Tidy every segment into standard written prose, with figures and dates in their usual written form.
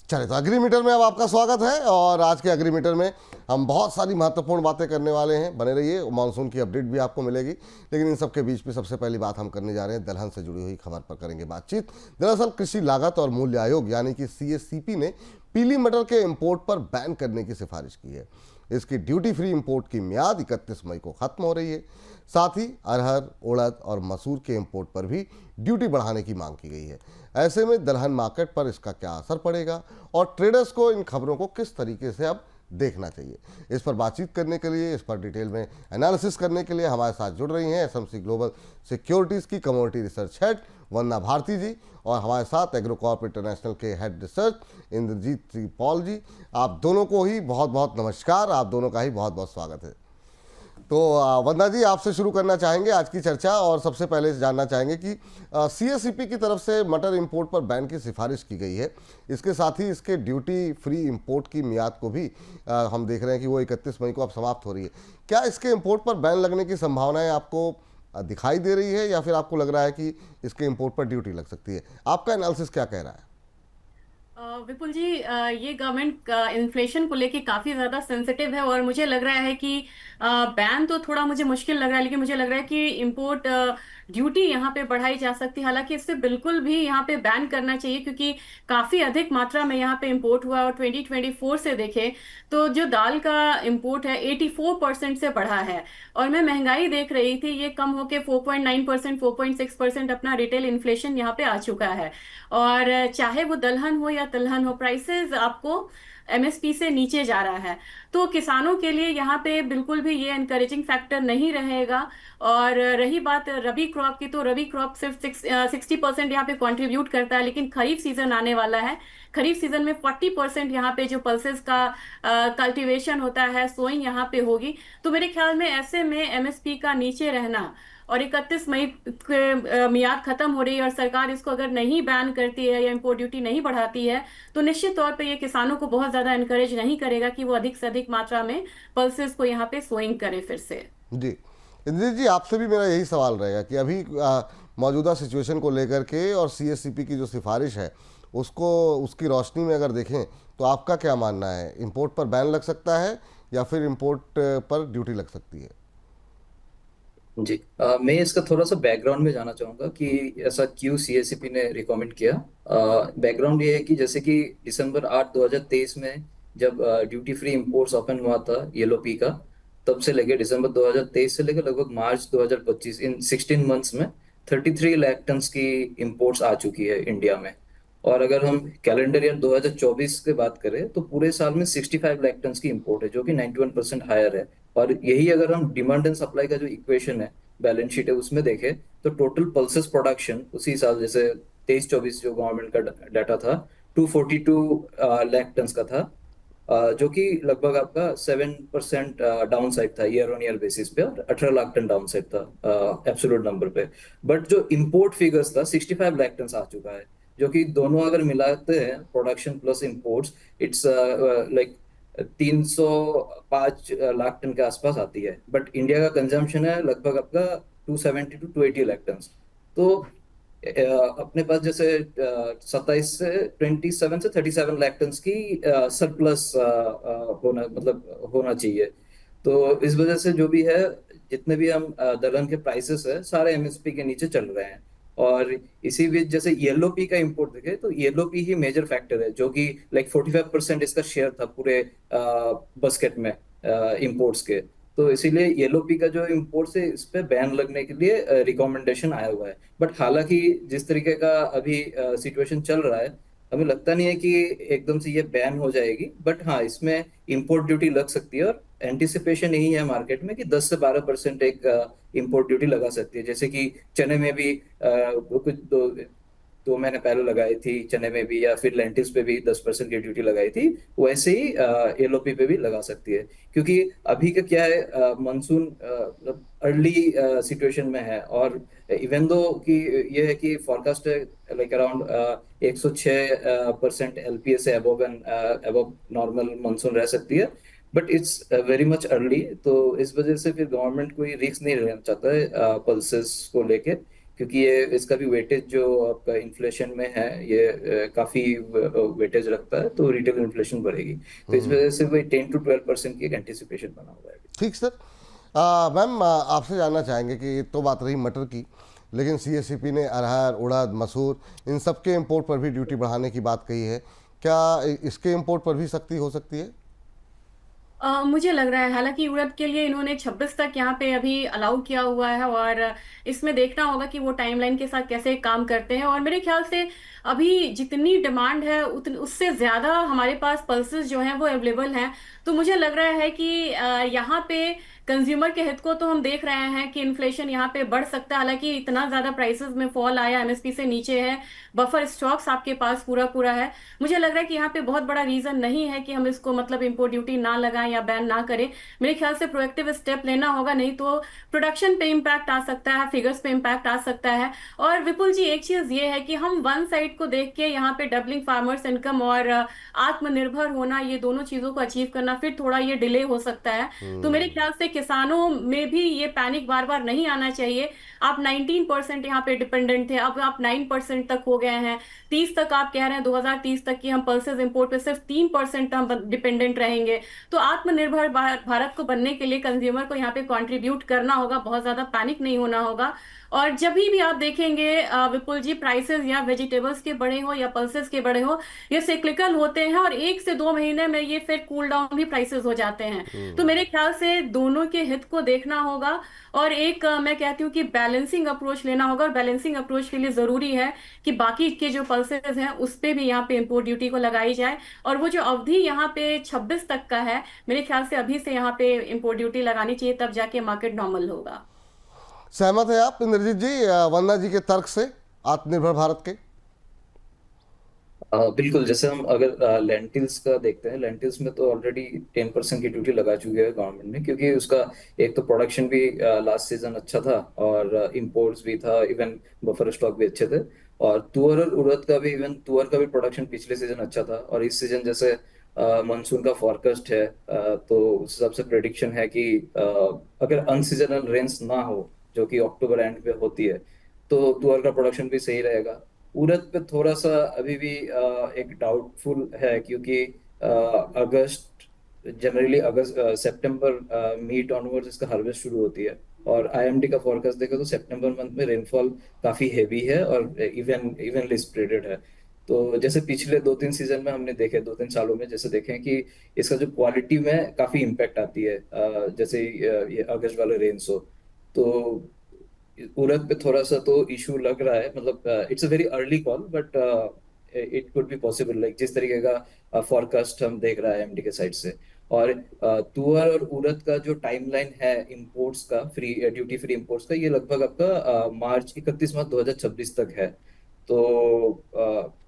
चले तो एग्रीमीटर में अब आपका स्वागत है और आज के एग्रीमीटर में हम बहुत सारी महत्वपूर्ण बातें करने वाले हैं। बने रहिए, मानसून की अपडेट भी आपको मिलेगी। लेकिन इन सब के बीच में सबसे पहली बात हम करने जा रहे हैं, दलहन से जुड़ी हुई खबर पर करेंगे बातचीत। दरअसल कृषि लागत और मूल्य आयोग यानी कि CACP ने पीली मटर के इंपोर्ट पर बैन करने की सिफारिश की है। इसकी ड्यूटी फ्री इंपोर्ट की मियाद 31 मई को खत्म हो रही है। साथ ही अरहर, उड़द और मसूर के इंपोर्ट पर भी ड्यूटी बढ़ाने की मांग की गई है। ऐसे में दलहन मार्केट पर इसका क्या असर पड़ेगा और ट्रेडर्स को इन खबरों को किस तरीके से अब देखना चाहिए, इस पर बातचीत करने के लिए, इस पर डिटेल में एनालिसिस करने के लिए हमारे साथ जुड़ रही हैं SMC ग्लोबल सिक्योरिटीज़ की commodity research head Vandana Bharti ji और हमारे साथ एग्रोकॉर्प इंटरनेशनल के हेड रिसर्च इंद्रजीत सिंह पॉल जी। आप दोनों को ही बहुत बहुत नमस्कार, आप दोनों का ही बहुत बहुत स्वागत है। तो वंदना जी, आपसे शुरू करना चाहेंगे आज की चर्चा और सबसे पहले जानना चाहेंगे कि CACP की तरफ से मटर इंपोर्ट पर बैन की सिफारिश की गई है। इसके साथ ही इसके ड्यूटी फ्री इंपोर्ट की मियाद को भी हम देख रहे हैं कि वो 31 मई को अब समाप्त हो रही है। क्या इसके इंपोर्ट पर बैन लगने की संभावनाएं आपको दिखाई दे रही है या फिर आपको लग रहा है कि इसके इंपोर्ट पर ड्यूटी लग सकती है? आपका एनालिसिस क्या कह रहा है? विपुल जी, ये गवर्नमेंट इन्फ्लेशन को लेके काफी ज्यादा सेंसिटिव है और मुझे लग रहा है कि बैन तो थोड़ा मुझे मुश्किल लग रहा है, लेकिन मुझे लग रहा है कि इम्पोर्ट ड्यूटी यहाँ पे बढ़ाई जा सकती है। हालांकि इससे बिल्कुल भी यहाँ पे बैन करना चाहिए, क्योंकि काफी अधिक मात्रा में यहाँ पे इंपोर्ट हुआ। और 2024 से देखें तो जो दाल का इंपोर्ट है 84% से बढ़ा है। और मैं महंगाई देख रही थी, ये कम होके 4.9%, 4.6% अपना रिटेल इन्फ्लेशन यहाँ पे आ चुका है। और चाहे वो दलहन हो या तिलहन हो, प्राइसेस आपको MSP से नीचे जा रहा है। तो किसानों के लिए यहाँ पे बिल्कुल भी ये एनकरेजिंग फैक्टर नहीं रहेगा। और रही बात रबी क्रॉप की, तो रबी क्रॉप सिर्फ 60% यहाँ पे कंट्रीब्यूट करता है, लेकिन खरीफ सीजन आने वाला है। खरीफ सीजन में 40% यहाँ पे जो पल्सेस का कल्टीवेशन होता है, सोइंग यहाँ पे होगी। तो मेरे ख्याल में ऐसे में MSP का नीचे रहना, और 31 मई के मियाद खत्म हो रही है और सरकार इसको अगर नहीं बैन करती है या इम्पोर्ट ड्यूटी नहीं बढ़ाती है, तो निश्चित तौर पे ये किसानों को बहुत ज्यादा एनकरेज नहीं करेगा कि वो अधिक से अधिक मात्रा में पल्सेस को यहाँ पे सोइंग करे फिर से। जी, इंद्रजीत जी, आपसे भी मेरा यही सवाल रहेगा कि अभी मौजूदा सिचुएशन को लेकर के और CACP की जो सिफारिश है उसको, उसकी रोशनी में अगर देखें तो आपका क्या मानना है? इंपोर्ट पर बैन लग सकता है या फिर इंपोर्ट पर ड्यूटी लग सकती है? जी, मैं इसका थोड़ा सा बैकग्राउंड में जाना चाहूंगा कि ऐसा क्यों CACP ने रिकमेंड किया। बैकग्राउंड ये है कि जैसे कि दिसंबर 8 2023 में जब ड्यूटी फ्री इंपोर्ट्स ओपन हुआ था येलो पी का, तब से लेके दिसंबर 2023 से लेकर लगभग मार्च 2025, इन 16 मंथ्स में 33 लाख टन की इंपोर्ट्स आ चुकी है इंडिया में। और अगर हम कैलेंडर ईयर 2024 की बात करें तो पूरे साल में 65 लाख टन की इंपोर्ट है, जो कि 91% हायर है। और यही अगर हम डिमांड एंड सप्लाई का जो इक्वेशन है, बैलेंस शीट है, उसमें देखें तो टोटल पल्सेस प्रोडक्शन उसी साल, जैसे 23-24 जो गवर्नमेंट का डाटा था, 242 लाख टन का था, जो कि लगभग आपका 7% डाउन साइड था ईयर ऑन ईयर बेसिस पे, और 18 लाख टन डाउन साइड था एब्सोल्यूट नंबर पे। बट जो इंपोर्ट फिगर्स था 65 लाख टन आ चुका है, जो कि दोनों अगर मिलाते हैं, production plus imports, it's like 305 lakh ton के आसपास आती है। बट इंडिया का कंजम्पशन है लगभग आपका 270 to 280 लाख टन। तो अपने पास जैसे 27 से 37 लाख टन की सरप्लस होना, मतलब होना चाहिए। तो इस वजह से जो भी है, जितने भी हम दलहन के प्राइसेस है, सारे MSP के नीचे चल रहे हैं। और इसी बीच जैसे येलो पी का इंपोर्ट देखे तो येलो पी ही मेजर फैक्टर है, जो कि लाइक 45% इसका शेयर था पूरे बास्केट में इंपोर्ट्स के। तो इसीलिए येलो पी का जो इंपोर्ट से इस पे बैन लगने के लिए रिकमेंडेशन आया हुआ है। बट हालांकि जिस तरीके का अभी सिचुएशन चल रहा है, हमें लगता नहीं है कि एकदम से ये बैन हो जाएगी। बट हाँ, इसमें इंपोर्ट ड्यूटी लग सकती है, और एंटिसिपेशन यही है मार्केट में कि 10 से 12% एक इंपोर्ट ड्यूटी लगा सकती है। जैसे कि चने में भी कुछ 2 महीने पहले लगाई थी, चने में भी, या फिर लेंटिल्स पे भी 10% की ड्यूटी लगाई थी, वैसे ही LOP पे भी लगा सकती है। क्योंकि अभी का क्या है, मानसून मतलब अर्ली सिचुएशन में है, और इवन दो कि ये है कि फॉरकास्ट है लाइक अराउंड 106% LPA से above and above normal monsoon रह सकती है। But it's very much early, तो इस वजह से फिर गवर्नमेंट कोई रिस्क नहीं लेना चाहता है पल्सेस को लेके, क्योंकि ये इसका भी वेटेज जो आपका इन्फ्लेशन में है, ये काफी वेटेज रखता है, तो रिटेल इन्फ्लेशन बढ़ेगी। तो इस वजह से वही 10 to 12% की एक एंटिसिपेशन बना हुआ है। ठीक सर। मैम, आपसे जानना चाहेंगे कि ये तो बात रही मटर की, लेकिन सीएससीपी ने अरहर, उड़द, मसूर इन सब के इंपोर्ट पर भी ड्यूटी बढ़ाने की बात कही है। क्या इसके इंपोर्ट पर भी सख्ती हो सकती है? मुझे लग रहा है, हालांकि उड़द के लिए इन्होंने 26 तक यहाँ पे अभी अलाउ किया हुआ है, और इसमें देखना होगा कि वो टाइमलाइन के साथ कैसे काम करते हैं। और मेरे ख्याल से अभी जितनी डिमांड है उससे ज्यादा हमारे पास पल्सेस जो हैं वो अवेलेबल हैं। तो मुझे लग रहा है कि यहाँ पे कंज्यूमर के हित को तो हम देख रहे हैं कि इन्फ्लेशन यहाँ पे बढ़ सकता है। हालांकि इतना ज्यादा प्राइसेस में फॉल आया, एमएसपी से नीचे है, बफर स्टॉक्स आपके पास पूरा पूरा है। मुझे लग रहा है कि यहाँ पे बहुत बड़ा रीजन नहीं है कि हम इसको मतलब इम्पोर्ट ड्यूटी ना लगाएं या बैन ना करें। मेरे ख्याल से प्रोएक्टिव स्टेप लेना होगा, नहीं तो प्रोडक्शन पे इम्पैक्ट आ सकता है, फिगर्स पे इम्पैक्ट आ सकता है। और विपुल जी, एक चीज ये है कि हम वन साइड को देख के यहाँ पे डबलिंग फार्मर्स इनकम और आत्मनिर्भर होना, ये दोनों चीजों को अचीव करना फिर थोड़ा ये डिले हो सकता है। तो मेरे ख्याल से किसानों में भी ये पैनिक बार बार नहीं आना चाहिए। आप 19% यहाँ पे डिपेंडेंट थे, अब आप 9% तक हो गए हैं। 30 तक आप कह रहे हैं 2030 तक की हम पल्सेस इंपोर्ट पे सिर्फ 3% हम डिपेंडेंट रहेंगे। तो आत्मनिर्भर भारत को बनने के लिए कंज्यूमर को यहाँ पे कंट्रीब्यूट करना होगा, बहुत ज्यादा पैनिक नहीं होना होगा। और जब भी आप देखेंगे विपुल जी, प्राइसेस या वेजिटेबल्स के बढ़े हो या पल्सेस के बढ़े हो, ये साइक्लिकल होते हैं और 1 से 2 महीने में ये फिर कूल डाउन भी प्राइसेस हो जाते हैं। तो मेरे ख्याल से दोनों के हित को देखना होगा, और एक मैं कहती हूँ कि बैलेंसिंग अप्रोच लेना होगा। और बैलेंसिंग अप्रोच के लिए जरूरी है कि बाकी के जो पल्सेस हैं उस पे भी यहाँ पे इंपोर्ट ड्यूटी को लगाई जाए। और वो जो अवधि यहाँ पे 26 तक का है, मेरे ख्याल से अभी से यहाँ पे इंपोर्ट ड्यूटी लगानी चाहिए, तब जाके मार्केट नॉर्मल होगा। सहमत है आप इंद्रजीत जी वंदना जी के तर्क से आत्मनिर्भर भारत के? बिल्कुल। जैसे हम अगर लेंटिल्स का देखते हैं, लेंटिल्स में तो ऑलरेडी 10% की ड्यूटी लगा चुकी है गवर्नमेंट ने, क्योंकि उसका एक तो प्रोडक्शन भी लास्ट सीजन अच्छा था, और इंपोर्ट्स भी था, इवन बफर स्टॉक भी अच्छे थे। और तुअर और उड़द का भी, इवन तुअर का भी प्रोडक्शन पिछले सीजन अच्छा था। और इस सीजन जैसे मानसून का फॉरकास्ट है, तो उस हिसाब से प्रेडिक्शन है कि अगर अनसीजनल रेन्स ना हो, जो कि अक्टूबर एंड पे होती है, तो तुअर का प्रोडक्शन भी सही रहेगा। उड़द पे थोड़ा सा अभी भी एक डाउटफुल है, क्योंकि अगस्त, जनरली अगस्त सितंबर मिड ऑनवर्ड्स इसका हार्वेस्ट शुरू होती है। और आईएमडी का फोरकास्ट देखो तो सितंबर मंथ में रेनफॉल काफी हेवी है और इवनली स्प्रेडेड है। तो जैसे पिछले 2-3 सीजन में हमने देखे, 2-3 सालों में जैसे देखे हैं कि इसका जो क्वालिटी में काफी इम्पैक्ट आती है, जैसे ये अगस्त वाले रेन्स हो। तो उड़द पे थोड़ा सा तो इशू लग रहा है, मतलब it's a very early call, but it could be possible, like जिस तरीके का फोरकास्ट हम देख रहा है एमडी के साइड से। और तुअर और उड़द का जो टाइमलाइन है इंपोर्ट्स का, फ्री ड्यूटी फ्री इंपोर्ट्स का, ये लगभग आपका मार्च 31 मार्च 2026 तक है। तो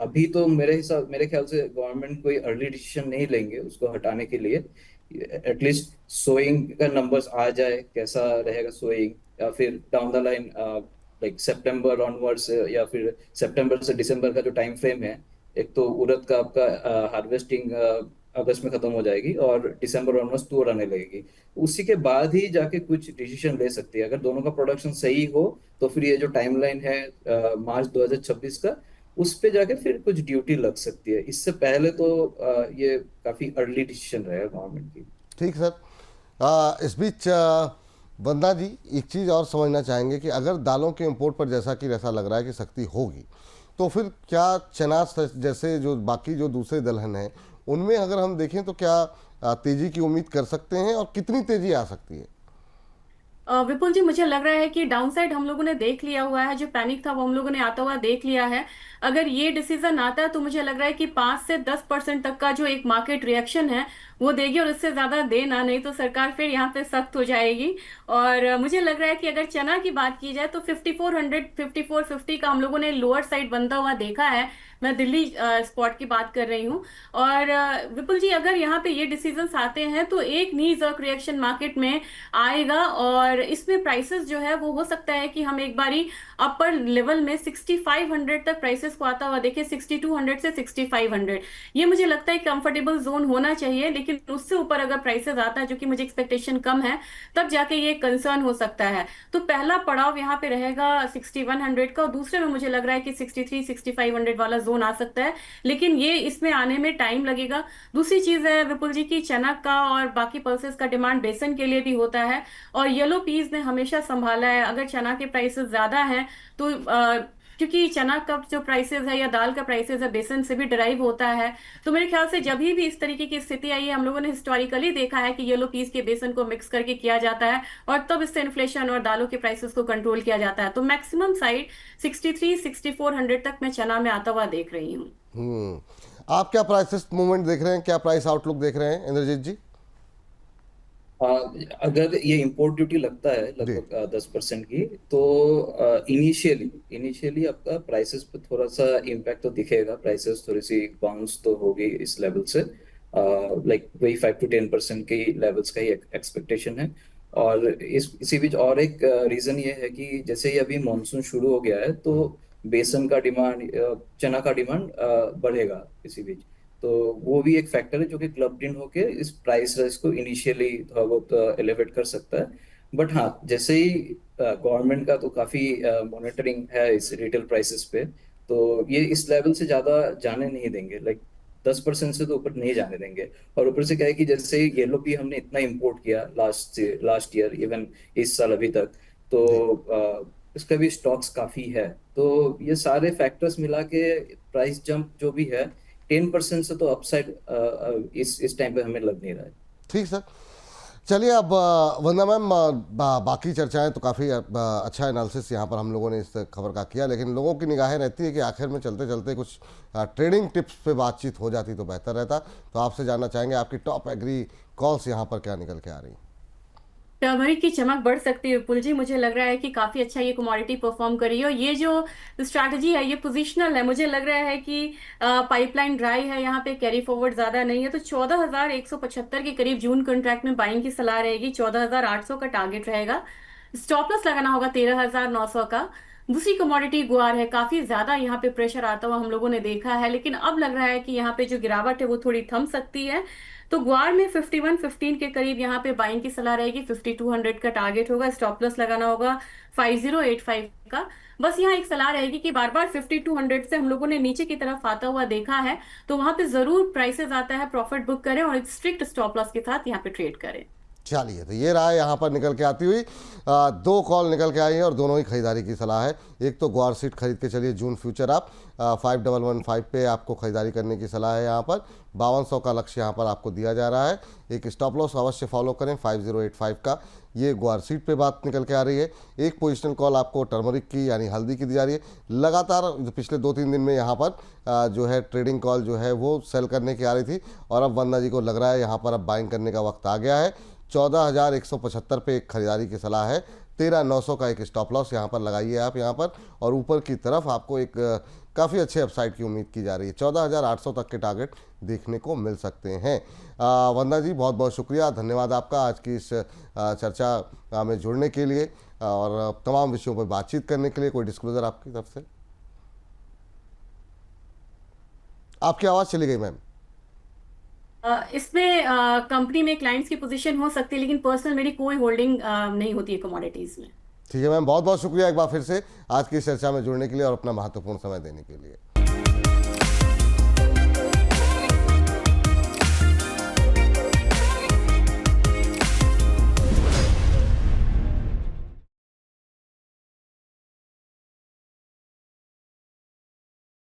अभी तो मेरे ख्याल से गवर्नमेंट कोई अर्ली डिसीजन नहीं लेंगे उसको हटाने के लिए। एटलीस्ट सोइंग का नंबर्स आ जाए, कैसा रहेगा सोइंग, या फिर down the line like September onwards, या फिर सितंबर से दिसंबर का जो टाइम फ्रेम है। एक तो उड़द का आपका हार्वेस्टिंग अगस्त में खत्म हो जाएगी, और दिसंबर ऑनवर्ड्स तुअर आने लगेगी। उसी के बाद ही जाके कुछ डिसीजन ले सकती है। अगर दोनों का प्रोडक्शन सही हो, तो फिर ये जो टाइमलाइन है मार्च 2026 का, उस पे जाके फिर कुछ ड्यूटी लग सकती है। इससे पहले तो ये काफी अर्ली डिसीजन रहेगा गवर्नमेंट की। ठीक सर। इस बीच वंदना जी एक चीज़ और समझना चाहेंगे कि अगर दालों के इंपोर्ट पर जैसा कि ऐसा लग रहा है कि सख्ती होगी, तो फिर क्या चना जैसे जो बाकी जो दूसरे दलहन हैं उनमें अगर हम देखें तो क्या तेज़ी की उम्मीद कर सकते हैं, और कितनी तेज़ी आ सकती है? विपुल जी, मुझे लग रहा है कि डाउनसाइड हम लोगों ने देख लिया हुआ है, जो पैनिक था वो हम लोगों ने आता हुआ देख लिया है। अगर ये डिसीजन आता है तो मुझे लग रहा है कि 5 से 10% तक का जो एक मार्केट रिएक्शन है वो देगी, और इससे ज्यादा देना नहीं तो सरकार फिर यहाँ पे सख्त हो जाएगी। और मुझे लग रहा है कि अगर चना की बात की जाए तो 5400 5450 का हम लोगों ने लोअर साइड बनता हुआ देखा है। मैं दिल्ली स्पॉट की बात कर रही हूँ। और विपुल जी, अगर यहाँ पे ये डिसीजंस आते हैं तो एक नी जर्क रिएक्शन मार्केट में आएगा, और इसमें प्राइसेस जो है वो हो सकता है कि हम एक बारी अपर लेवल में 6500 तक प्राइसेस को आता हुआ देखें, 6200 से 6500। ये मुझे लगता है कंफर्टेबल जोन होना चाहिए। लेकिन लेकिन उससे ऊपर अगर प्राइसेस आता है, जो कि मुझे एक्सपेक्टेशन कम है, तब जाके ये कंसर्न हो सकता है। तो पहला पड़ाव यहाँ पे रहेगा 6100 का, और दूसरे में मुझे लग रहा है कि 63-6500 वाला जोन आ सकता है, लेकिन ये इसमें आने में टाइम लगेगा। दूसरी चीज है विपुल जी की चना का और बाकी पल्सेस का डिमांड बेसन के लिए भी होता है, और येलो पीस ने हमेशा संभाला है। अगर चना के प्राइसेस ज्यादा हैं तो क्योंकि चना का जो प्राइसेस है या दाल का प्राइसेस है बेसन से भी ड्राइव होता है, तो मेरे ख्याल से जब भी इस तरीके की स्थिति आई है, हम लोगों ने हिस्टोरिकली देखा है कि येलो पीस के बेसन को मिक्स करके किया जाता है, और तब इससे इन्फ्लेशन और दालों के प्राइसेस को कंट्रोल किया जाता है। तो मैक्सिमम साइड 63-6400 तक मैं चना में आता हुआ देख रही हूँ। आप क्या प्राइसेस मूवमेंट देख रहे हैं, क्या प्राइस आउटलुक देख रहे हैं इंद्रजीत जी? अगर ये इंपोर्ट ड्यूटी लगता है जी। लगभग 10% की, तो इनिशियली इनिशियली आपका प्राइसेस पे थोड़ा सा इम्पैक्ट तो दिखेगा। प्राइसेस थोड़ी सी बाउंस तो होगी इस लेवल से, लाइक वही 5 to 10% की लेवल्स का ही एक्सपेक्टेशन है। और इसी बीच और एक रीजन ये है कि जैसे ही अभी मानसून शुरू हो गया है, तो बेसन का डिमांड, चना का डिमांड बढ़ेगा इसी बीच। तो वो भी एक फैक्टर है जो कि क्लब्ड इन होके इस प्राइस रेस को इनिशियली थोड़ा बहुत एलिवेट कर सकता है। बट हाँ, जैसे ही गवर्नमेंट का तो काफी मॉनिटरिंग है इस रिटेल प्राइसेस पे, तो ये इस लेवल से ज्यादा जाने नहीं देंगे, लाइक 10% से तो ऊपर नहीं जाने देंगे। और ऊपर से क्या है कि जैसे येलो पी हमने इतना इंपोर्ट किया लास्ट ईयर, इवन इस साल अभी तक, तो इसका भी स्टॉक्स काफी है। तो ये सारे फैक्टर्स मिला के प्राइस जंप जो भी है 10% से तो अपसाइड इस टाइम पे हमें लग नहीं रहा है। ठीक सर, चलिए अब वंदना मैम, बाकी चर्चाएं तो काफ़ी अच्छा एनालिसिस यहाँ पर हम लोगों ने इस खबर का किया, लेकिन लोगों की निगाहें रहती है कि आखिर में चलते चलते कुछ ट्रेडिंग टिप्स पे बातचीत हो जाती तो बेहतर रहता। तो आपसे जानना चाहेंगे आपकी टॉप एग्री कॉल्स यहाँ पर क्या निकल के आ रही हैं? टर्मरिक की चमक बढ़ सकती है विपुल जी, मुझे लग रहा है कि काफी अच्छा ये कमोडिटी परफॉर्म करी है, और ये जो स्ट्रैटेजी है ये पोजिशनल है। मुझे लग रहा है कि पाइपलाइन ड्राई है, यहाँ पे कैरी फॉरवर्ड ज्यादा नहीं है, तो 14,175 के करीब जून कॉन्ट्रैक्ट में बाइंग की सलाह रहेगी। 14,800 का टारगेट रहेगा। स्टॉप लॉस लगाना होगा 13,900 का। दूसरी कमोडिटी गुआर है, काफी ज्यादा यहाँ पे प्रेशर आता हुआ हम लोगों ने देखा है, लेकिन अब लग रहा है कि यहाँ पे जो गिरावट है वो थोड़ी थम सकती है। तो ग्वार में 51-15 के करीब यहाँ पे बाइंग की सलाह रहेगी। 5200 का टारगेट होगा। स्टॉप लॉस लगाना होगा 5085 का। बस यहाँ एक सलाह रहेगी कि बार बार 5200 से हम लोगों ने नीचे की तरफ आता हुआ देखा है, तो वहां पे जरूर प्राइसेस आता है, प्रॉफिट बुक करें और एक स्ट्रिक्ट स्टॉप लॉस के साथ यहाँ पे ट्रेड करें। चलिए, तो ये रहा यहाँ पर निकल के आती हुई दो कॉल निकल के आई हैं और दोनों ही खरीदारी की सलाह है। एक तो ग्वार सीट खरीद के चलिए, जून फ्यूचर आप 5115 पे आपको खरीदारी करने की सलाह है। यहाँ पर 5200 का लक्ष्य यहाँ पर आपको दिया जा रहा है। एक स्टॉप लॉस अवश्य फॉलो करें 5085 का। ये ग्वार सीट पे बात निकल के आ रही है। एक पोजिशनल कॉल आपको टर्मरिक की यानी हल्दी की दी जा रही है। लगातार पिछले 2-3 दिन में यहाँ पर जो है ट्रेडिंग कॉल जो है वो सेल करने की आ रही थी, और अब वंदना जी को लग रहा है यहाँ पर अब बाइंग करने का वक्त आ गया है। 14,175 पे एक खरीदारी की सलाह है। 13,900 का एक स्टॉप लॉस यहाँ पर लगाइए आप यहाँ पर, और ऊपर की तरफ आपको एक काफ़ी अच्छे अपसाइड की उम्मीद की जा रही है। 14,800 तक के टारगेट देखने को मिल सकते हैं। वंदना जी, बहुत बहुत शुक्रिया, धन्यवाद आपका आज की इस चर्चा में जुड़ने के लिए और तमाम विषयों पर बातचीत करने के लिए। कोई डिस्क्लोजर आपकी तरफ से? आपकी आवाज़ चली गई मैम। इसमें कंपनी में क्लाइंट्स की पोजीशन हो सकती है, लेकिन पर्सनल मेरी कोई होल्डिंग नहीं होती है कमोडिटीज में। ठीक है मैम, बहुत बहुत शुक्रिया एक बार फिर से आज की इस चर्चा में जुड़ने के लिए और अपना महत्वपूर्ण समय देने के लिए।